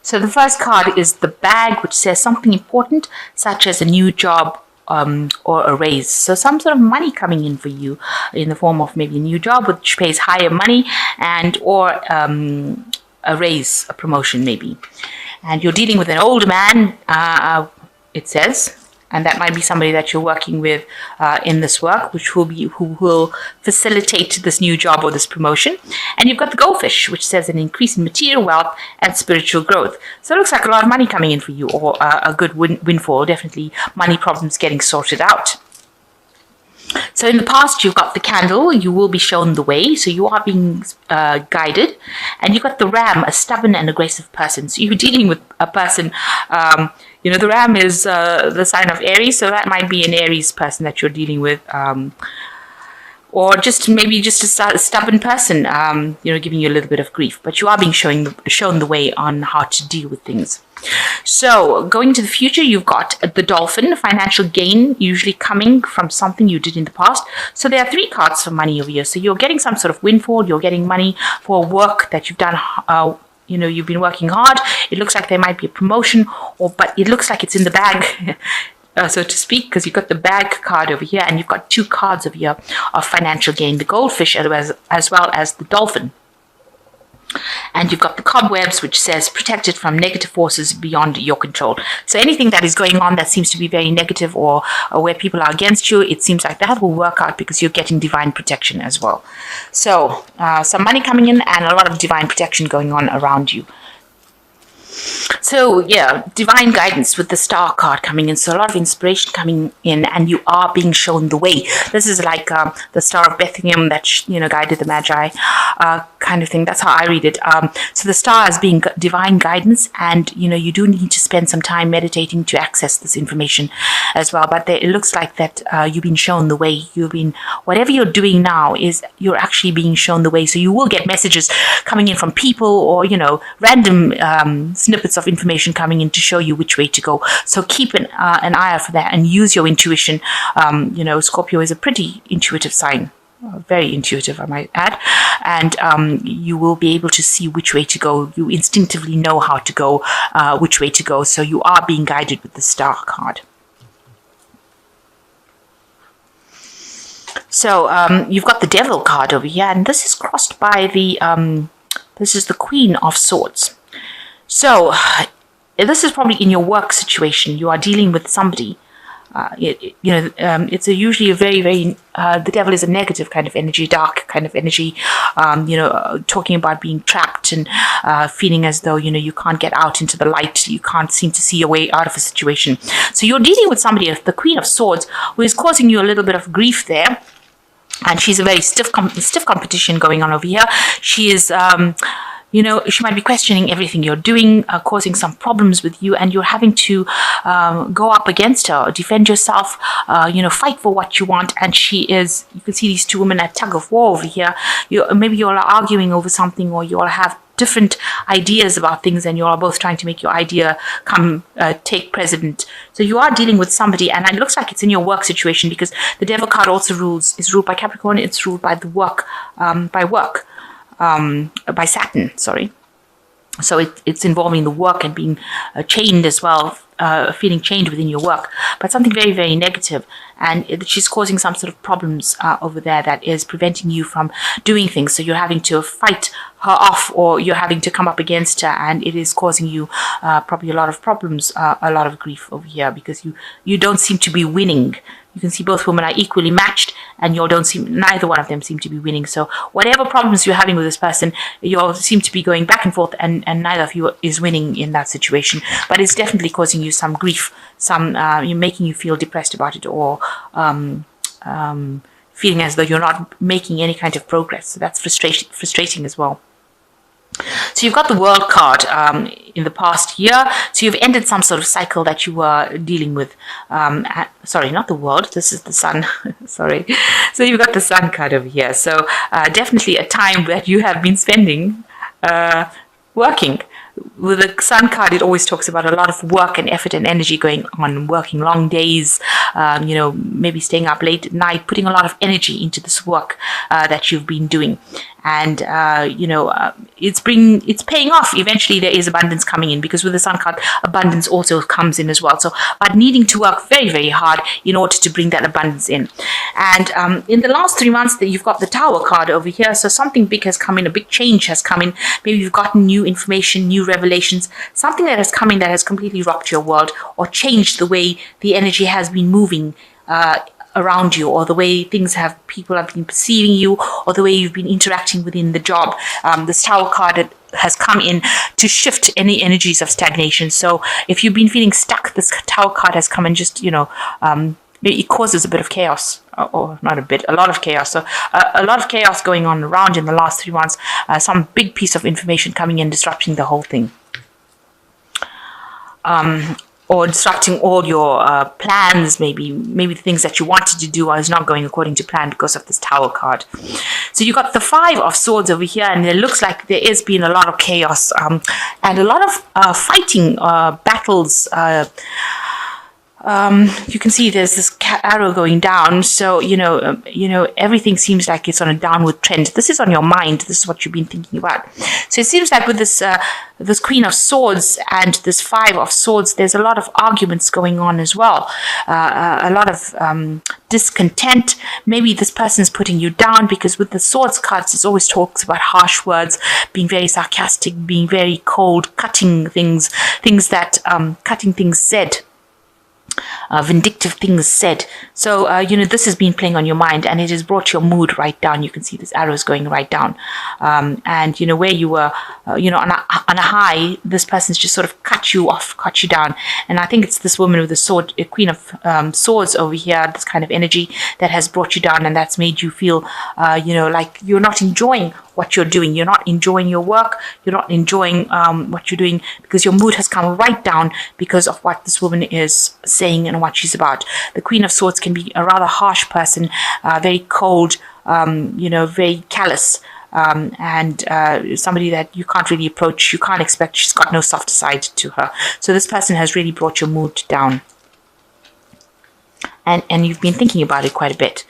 So the first card is the bag, which says something important, such as a new job or a raise. So some sort of money coming in for you in the form of maybe a new job, which pays higher money, and or a raise, a promotion maybe. And you're dealing with an older man, it says. And that might be somebody that you're working with in this work, who will facilitate this new job or this promotion. And you've got the goldfish, which says an increase in material wealth and spiritual growth. So it looks like a lot of money coming in for you, or a good windfall, definitely money problems getting sorted out. So in the past, you've got the candle, you will be shown the way, so you are being guided. And you've got the ram, a stubborn and aggressive person. So you're dealing with a person, the ram is the sign of Aries, so that might be an Aries person that you're dealing with. Or maybe just a stubborn person, giving you a little bit of grief. But you are being shown the way on how to deal with things. So going to the future, you've got the dolphin, financial gain, usually coming from something you did in the past. So there are 3 cards for money over here. So you're getting some sort of windfall. You're getting money for work that you've done. You've been working hard. It looks like there might be a promotion, but it looks like it's in the bag. So to speak, because you've got the bag card over here, and you've got 2 cards over here of financial gain, the goldfish as well as the dolphin. And you've got the cobwebs, which says protected from negative forces beyond your control. So anything that is going on that seems to be very negative, or where people are against you, it seems like that will work out because you're getting divine protection as well. So some money coming in and a lot of divine protection going on around you. So yeah, divine guidance with the star card coming in. So a lot of inspiration coming in, and you are being shown the way. This is like the Star of Bethlehem that guided the Magi, kind of thing. That's how I read it. So the star is being divine guidance, and you do need to spend some time meditating to access this information as well. But it looks like that you've been shown the way. Whatever you're doing now you're actually being shown the way. So you will get messages coming in from people, or random snippets of information coming in to show you which way to go. So keep an eye out for that and use your intuition. Scorpio is a pretty intuitive sign, very intuitive, I might add, and you will be able to see which way to go. You instinctively know how to go, which way to go. So you are being guided with the star card. So you've got the devil card over here, and this is crossed by this is the Queen of Swords. So this is probably in your work situation. You are dealing with somebody. It's usually a very, very, the devil is a negative kind of energy, dark kind of energy, talking about being trapped and feeling as though, you can't get out into the light. You can't seem to see your way out of a situation. So you're dealing with somebody, the Queen of Swords, who is causing you a little bit of grief there. And she's a very stiff competition going on over here. She is... she might be questioning everything you're doing, causing some problems with you, and you're having to go up against her, defend yourself, fight for what you want. And you can see these 2 women at tug of war over here. Maybe you all are arguing over something, or you all have different ideas about things, and you are both trying to make your idea take precedent. So you are dealing with somebody, and it looks like it's in your work situation, because the devil card also is ruled by Capricorn. It's ruled by the work, by Saturn, sorry. So it's involving the work and being chained as well, feeling chained within your work, but something very, very negative. And she's causing some sort of problems over there that is preventing you from doing things. So you're having to fight her off, or you're having to come up against her, and it is causing you probably a lot of problems, a lot of grief over here, because you don't seem to be winning. You can see both women are equally matched, and neither one of them seem to be winning. So whatever problems you're having with this person, you all seem to be going back and forth, and neither of you is winning in that situation. But it's definitely causing you some grief, making you feel depressed about it, or feeling as though you're not making any kind of progress. So that's frustrating as well. So you've got the World card in the past year. So you've ended some sort of cycle that you were dealing with. Sorry, not the World. This is the Sun. Sorry. So you've got the Sun card over here. So definitely a time that you have been spending working. With the Sun card, it always talks about a lot of work and effort and energy going on, working long days, maybe staying up late at night, putting a lot of energy into this work that you've been doing. and it's paying off. Eventually there is abundance coming in, because with the Sun card, abundance also comes in as well. So but needing to work very, very hard in order to bring that abundance in. And in the last 3 months, that you've got the Tower card over here, so something big has come in, a big change has come in. Maybe you've gotten new information, new revelations, something that has come in that has completely rocked your world, or changed the way the energy has been moving around you, or the way people have been perceiving you, or the way you've been interacting within the job. This Tower card has come in to shift any energies of stagnation. So if you've been feeling stuck, this Tower card has come and just, it causes a bit of chaos, or not a bit, a lot of chaos. So a lot of chaos going on around in the last 3 months, some big piece of information coming in, disrupting the whole thing. Or disrupting all your plans. Maybe the things that you wanted to do is not going according to plan because of this Tower card. So you got the 5 of Swords over here, and it looks like there has been a lot of chaos and a lot of fighting, battles. You can see there's this arrow going down. So everything seems like it's on a downward trend. This is on your mind. This is what you've been thinking about. So it seems like with this Queen of Swords and this 5 of Swords, there's a lot of arguments going on as well. A lot of discontent. Maybe this person's putting you down, because with the Swords cards, it always talks about harsh words, being very sarcastic, being very cold, cutting things said. Vindictive things said. So this has been playing on your mind, and it has brought your mood right down. You can see this arrow is going right down, and where you were on a high, this person's just sort of cut you off, cut you down. And I think it's this woman with the sword, Queen of Swords over here, this kind of energy that has brought you down, and that's made you feel like you're not enjoying what you're doing. You're not enjoying your work. You're not enjoying what you're doing, because your mood has come right down because of what this woman is saying and what she's about. The Queen of Swords can be a rather harsh person, very cold, very callous, and somebody that you can't really approach. You can't expect. She's got no soft side to her. So this person has really brought your mood down. And you've been thinking about it quite a bit.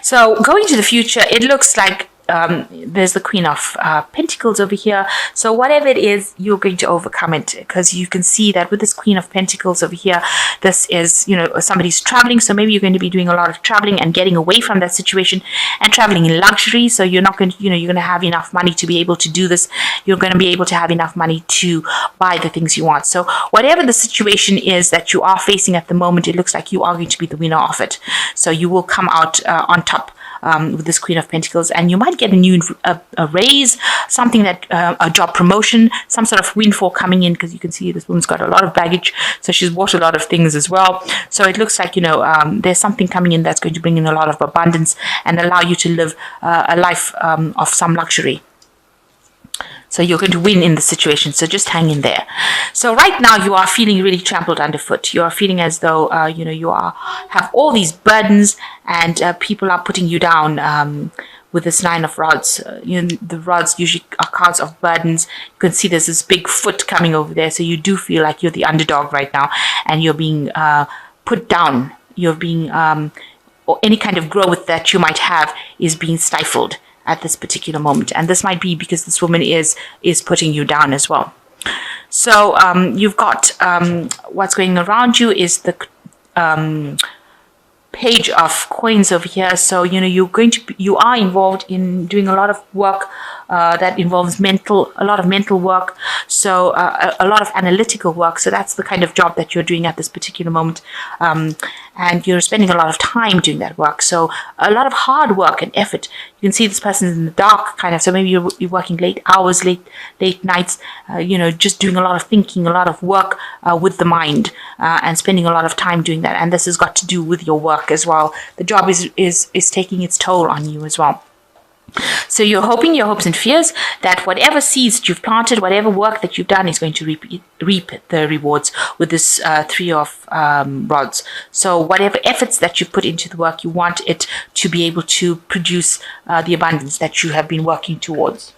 So going to the future, it looks like there's the Queen of Pentacles over here. So whatever it is, you're going to overcome it, because you can see that with this Queen of Pentacles over here, this is, somebody's traveling. So maybe you're going to be doing a lot of traveling and getting away from that situation, and traveling in luxury. So you're not going to, you're going to have enough money to be able to do this. You're going to be able to have enough money to buy the things you want. So whatever the situation is that you are facing at the moment, it looks like you are going to be the winner of it. So you will come out on top with this Queen of Pentacles, and you might get a new a raise, something that a job promotion, some sort of windfall coming in, because you can see this woman's got a lot of baggage, so she's bought a lot of things as well. So it looks like there's something coming in that's going to bring in a lot of abundance and allow you to live a life of some luxury. So you're going to win in the situation. So just hang in there. So right now you are feeling really trampled underfoot. You are feeling as though you have all these burdens, and people are putting you down. With this 9 of Rods, the rods usually are cards of burdens. You can see there's this big foot coming over there. So you do feel like you're the underdog right now, and you're being put down. You're being, or any kind of growth that you might have is being stifled at this particular moment. And this might be because this woman is putting you down as well. So you've got what's going around you is the Page of Coins over here. So you are involved in doing a lot of work that involves a lot of mental work, so a lot of analytical work. So that's the kind of job that you're doing at this particular moment, and you're spending a lot of time doing that work. So a lot of hard work and effort. You can see this person's in the dark, kind of. So maybe you're working late hours, late nights. Just doing a lot of thinking, a lot of work with the mind, and spending a lot of time doing that. And this has got to do with your work as well. The job is taking its toll on you as well. So you're hoping your hopes and fears that whatever seeds that you've planted, whatever work that you've done, is going to reap the rewards with this 3 of Rods. So whatever efforts that you put into the work, you want it to be able to produce the abundance that you have been working towards.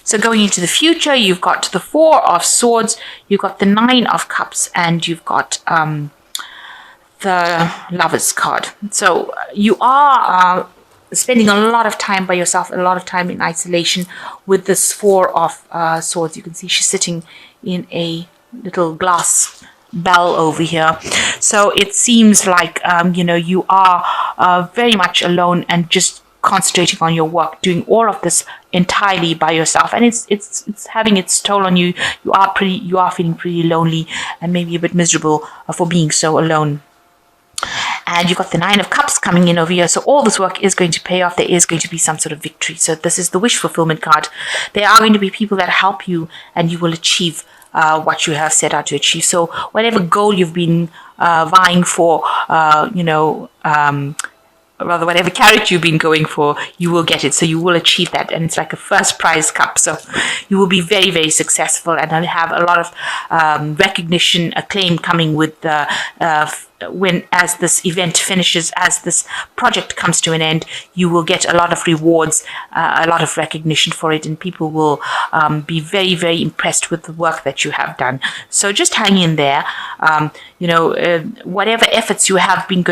So going into the future, you've got the 4 of Swords, you've got the 9 of Cups, and you've got the Lovers card. So you are spending a lot of time by yourself, a lot of time in isolation. With this Four of Swords, you can see she's sitting in a little glass bell over here. So it seems like, you are very much alone and just concentrating on your work, doing all of this entirely by yourself, and it's having its toll on you. You are feeling pretty lonely and maybe a bit miserable for being so alone. And you've got the Nine of Cups coming in over here. So all this work is going to pay off. There is going to be some sort of victory. So this is the wish fulfillment card. There are going to be people that help you, and you will achieve what you have set out to achieve. So whatever goal you've been vying for, rather whatever carrot you've been going for, you will get it. So you will achieve that, and it's like a first prize cup. So you will be very, very successful, and have a lot of recognition, acclaim coming with as this event finishes, as this project comes to an end. You will get a lot of rewards, a lot of recognition for it, and people will be very, very impressed with the work that you have done. So just hang in there. Whatever efforts you have been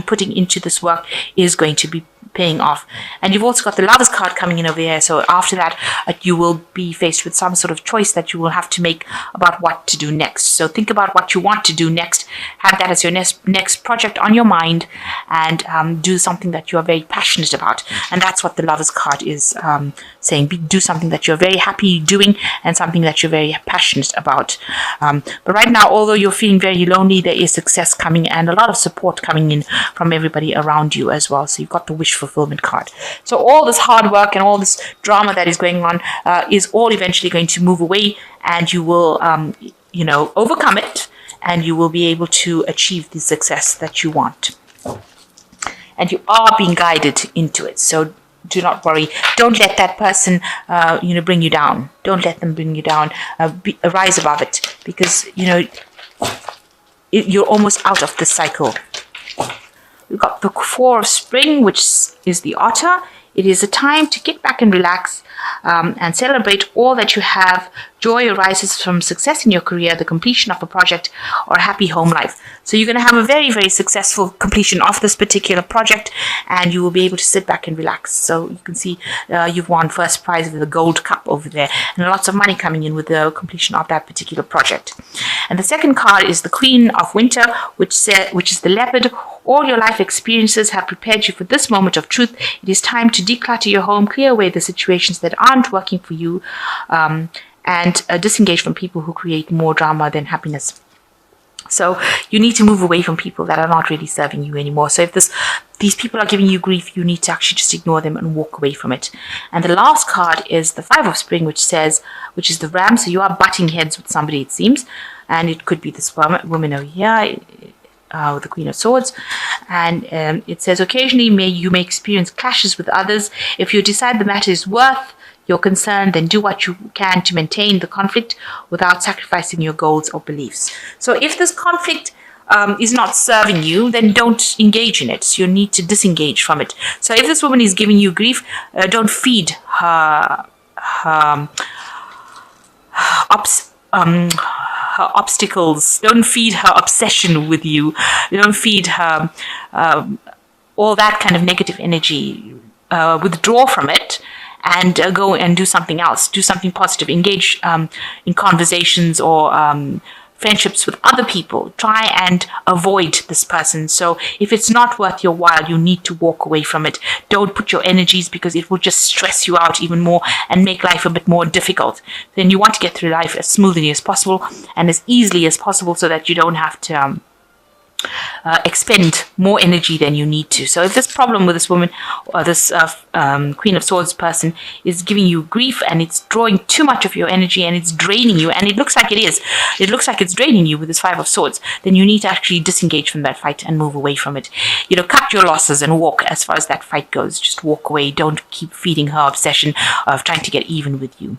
putting into this work is going to be paying off. And you've also got the Lovers card coming in over here. So after that, you will be faced with some sort of choice that you will have to make about what to do next. So think about what you want to do next. Have that as your next project on your mind, and do something that you are very passionate about. And that's what the Lovers card is saying. Do something that you're very happy doing, and something that you're very passionate about. But right now, although you're feeling very lonely, there is success coming and a lot of support coming in from everybody around you as well. So you've got the wish fulfillment card. So all this hard work and all this drama that is going on is all eventually going to move away, and you will overcome it, and you will be able to achieve the success that you want. And you are being guided into it. So do not worry. Don't let that person bring you down. Don't let them bring you down. Rise above it, because you're almost out of the cycle. We've got the Four of Spring, which is the Otter. It is a time to get back and relax and celebrate all that you have. Joy arises from success in your career, the completion of a project, or a happy home life. So you're going to have a very, very successful completion of this particular project, and you will be able to sit back and relax. So you can see you've won first prize with the gold cup over there, and lots of money coming in with the completion of that particular project. And the second card is the Queen of Winter, which is the Leopard. All your life experiences have prepared you for this moment of truth. It is time to declutter your home, clear away the situations that aren't working for you, and disengage from people who create more drama than happiness. So you need to move away from people that are not really serving you anymore. So if these people are giving you grief, you need to actually just ignore them and walk away from it. And the last card is the Five of Spring, which is the Ram. So you are butting heads with somebody, it seems, and it could be this woman over here, with the Queen of Swords. And it says, occasionally you may experience clashes with others. If you decide the matter is worth your concern, then do what you can to maintain the conflict without sacrificing your goals or beliefs. So if this conflict is not serving you, then don't engage in it. So you need to disengage from it. So if this woman is giving you grief, don't feed her obstacles. Don't feed her obsession with you. Don't feed her all that kind of negative energy. Withdraw from it, and go and do something else. Do something positive. Engage in conversations or friendships with other people. Try and avoid this person. So if it's not worth your while, you need to walk away from it. Don't put your energies, because it will just stress you out even more and make life a bit more difficult. Then you want to get through life as smoothly as possible and as easily as possible, so that you don't have to expend more energy than you need to. So if this problem with this woman, or this Queen of Swords person, is giving you grief, and it's drawing too much of your energy, and it's draining you, and it looks like it's draining you with this Five of Swords, then you need to actually disengage from that fight and move away from it. Cut your losses and walk as far as that fight goes. Just walk away. Don't keep feeding her obsession of trying to get even with you.